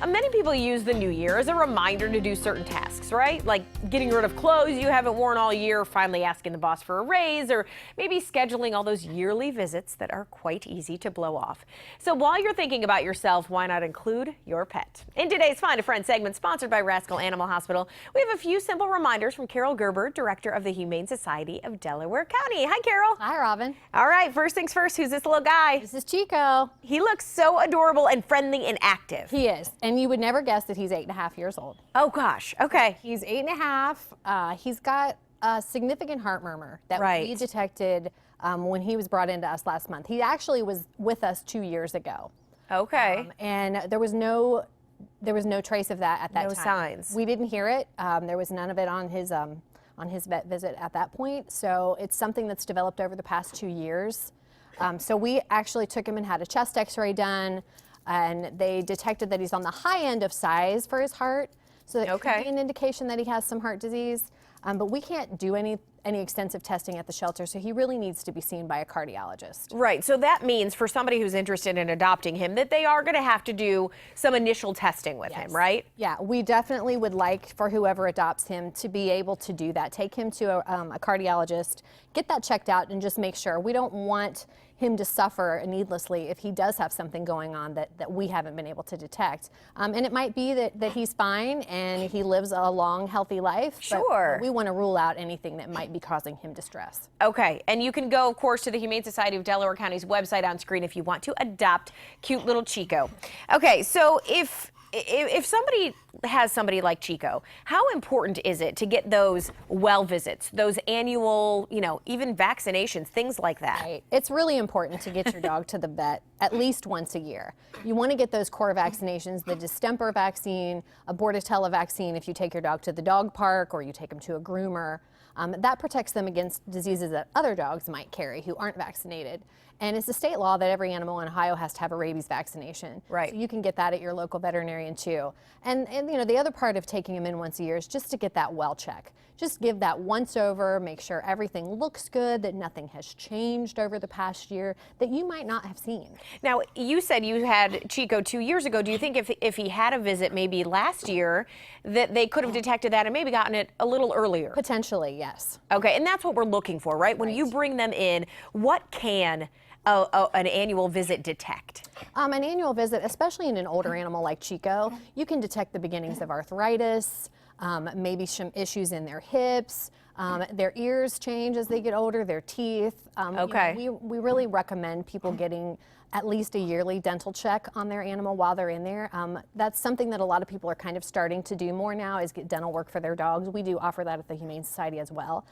Many people use the new year as a reminder to do certain tasks, right? Like getting rid of clothes you haven't worn all year, finally asking the boss for a raise, or maybe scheduling all those yearly visits that are quite easy to blow off. So while you're thinking about yourself, why not include your pet? In today's Find a Friend segment, sponsored by Rascal Animal Hospital, we have a few simple reminders from Carol Gerber, Director of the Humane Society of Delaware County. Hi, Carol. Hi, Robin. All right, first things first, who's this little guy? This is Chico. He looks so adorable and friendly and active. He is, and you would never guess that he's 8.5 years old. Oh gosh, okay. He's 8.5. He's got a significant heart murmur that we detected when he was brought into us last month. He actually was with us 2 years ago. Okay. And there was no trace of that at that time. No signs. We didn't hear it. There was none of it on his vet visit at that point. So it's something that's developed over the past 2 years. So we actually took him and had a chest x-ray done, and they detected that he's on the high end of size for his heart. So that could be an indication that he has some heart disease. But we can't do any extensive testing at the shelter, so he really needs to be seen by a cardiologist. Right, so that means for somebody who's interested in adopting him that they are going to have to do some initial testing with him, right? Yeah, we definitely would like for whoever adopts him to be able to do that. Take him to a cardiologist, get that checked out, and just make sure. We don't want him to suffer needlessly if he does have something going on that we haven't been able to detect. And it might be that he's fine and he lives a long, healthy life. Sure. But we want to rule out anything that might be causing him distress. Okay, and you can go, of course, to the Humane Society of Delaware County's website on screen if you want to adopt cute little Chico. Okay, so if somebody has somebody like Chico, how important is it to get those well visits, those annual, even vaccinations, things like that? Right. It's really important to get your dog to the vet at least once a year. You want to get those core vaccinations, the distemper vaccine, a Bordetella vaccine if you take your dog to the dog park or you take them to a groomer. That protects them against diseases that other dogs might carry who aren't vaccinated. And it's a state law that every animal in Ohio has to have a rabies vaccination. Right. So you can get that at your local veterinarian too. And the other part of taking them in once a year is just to get that well check. Just give that once over, make sure everything looks good, that nothing has changed over the past year that you might not have seen. Now, you said you had Chico 2 years ago. Do you think if he had a visit maybe last year that they could have detected that and maybe gotten it a little earlier? Potentially, yes. Okay, and that's what we're looking for, right? When you bring them in, what can an annual visit detect? An annual visit, especially in an older animal like Chico, you can detect the beginnings of arthritis, maybe some issues in their hips, their ears change as they get older, their teeth. We really recommend people getting at least a yearly dental check on their animal while they're in there. That's something that a lot of people are kind of starting to do more now, is get dental work for their dogs. We do offer that at the Humane Society as well.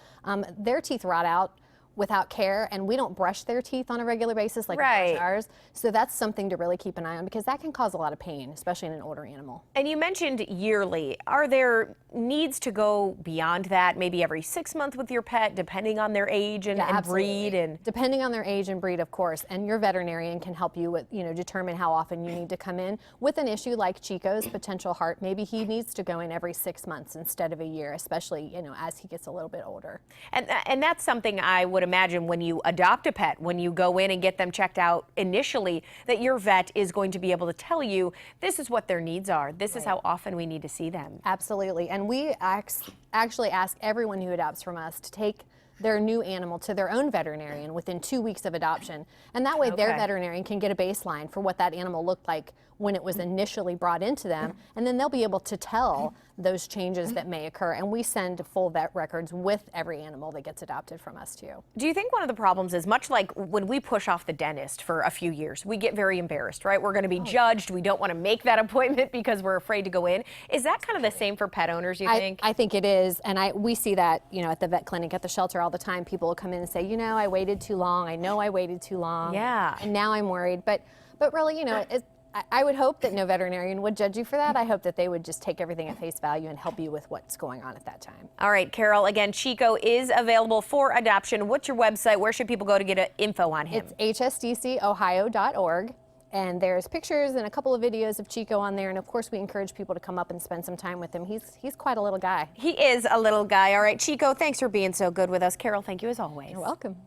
Their teeth rot out without care, and we don't brush their teeth on a regular basis like we brush ours. So that's something to really keep an eye on, because that can cause a lot of pain, especially in an older animal. And you mentioned yearly. Are there needs to go beyond that, maybe every 6 months with your pet, depending on their age and breed? And depending on their age and breed, of course. And your veterinarian can help you with, determine how often you need to come in. With an issue like Chico's potential heart, maybe he needs to go in every 6 months instead of a year, especially, as he gets a little bit older. And that's something I would imagine when you adopt a pet, when you go in and get them checked out initially, that your vet is going to be able to tell you this is what their needs are. This is how often we need to see them. Absolutely. And we actually ask everyone who adopts from us to take their new animal to their own veterinarian within 2 weeks of adoption. And that way their veterinarian can get a baseline for what that animal looked like when it was initially brought into them, and then they'll be able to tell those changes that may occur. And we send full vet records with every animal that gets adopted from us too. Do you think one of the problems is, much like when we push off the dentist for a few years, we get very embarrassed, right? We're going to be judged. We don't want to make that appointment because we're afraid to go in. Is that kind of the same for pet owners, you think? I think it is. And we see that, at the vet clinic, at the shelter all the time. People will come in and say, I waited too long. I know I waited too long. Yeah. And now I'm worried. But really, I would hope that no veterinarian would judge you for that. I hope that they would just take everything at face value and help you with what's going on at that time. All right, Carol, again, Chico is available for adoption. What's your website? Where should people go to get info on him? It's hsdcohio.org. And there's pictures and a couple of videos of Chico on there. And of course, we encourage people to come up and spend some time with him. He's quite a little guy. He is a little guy. All right, Chico, thanks for being so good with us. Carol, thank you as always. You're welcome.